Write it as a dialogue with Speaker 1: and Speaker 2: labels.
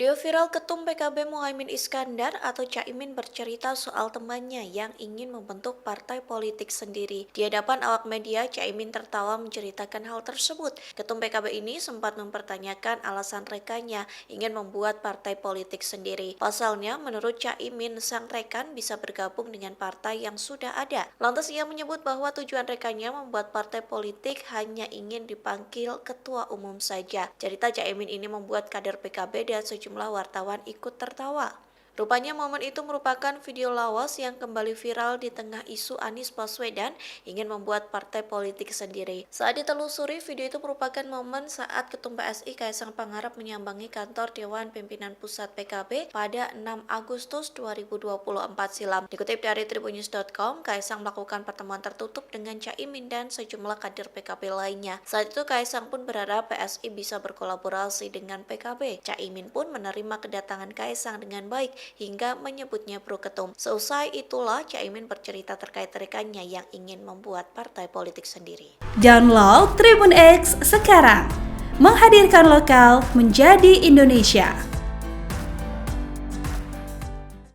Speaker 1: Video viral Ketum PKB Muhaimin Iskandar atau Caimin bercerita soal temannya yang ingin membentuk partai politik sendiri. Di hadapan awak media, Caimin tertawa menceritakan hal tersebut. Ketum PKB ini sempat mempertanyakan alasan rekannya ingin membuat partai politik sendiri. Pasalnya, menurut Caimin, sang rekan bisa bergabung dengan partai yang sudah ada. Lantas ia menyebut bahwa tujuan rekannya membuat partai politik hanya ingin dipanggil ketua umum saja. Cerita Caimin ini membuat kader PKB dan sejumlah wartawan ikut tertawa. Rupanya momen itu merupakan video lawas yang kembali viral di tengah isu Anies Baswedan ingin membuat partai politik sendiri. Saat ditelusuri, video itu merupakan momen saat Ketum PSI Kaisang Pangarep menyambangi kantor Dewan Pimpinan Pusat PKB pada 6 Agustus 2024 silam. Dikutip dari tribunnews.com, Kaisang melakukan pertemuan tertutup dengan Caimin dan sejumlah kader PKB lainnya. Saat itu Kaisang pun berharap PSI bisa berkolaborasi dengan PKB. Caimin pun menerima kedatangan Kaisang dengan baik hingga menyebutnya Bro Ketum. Seusai itulah Caimin bercerita terkait rekannya yang ingin membuat partai politik sendiri.
Speaker 2: Download Tribun X sekarang, menghadirkan lokal menjadi Indonesia.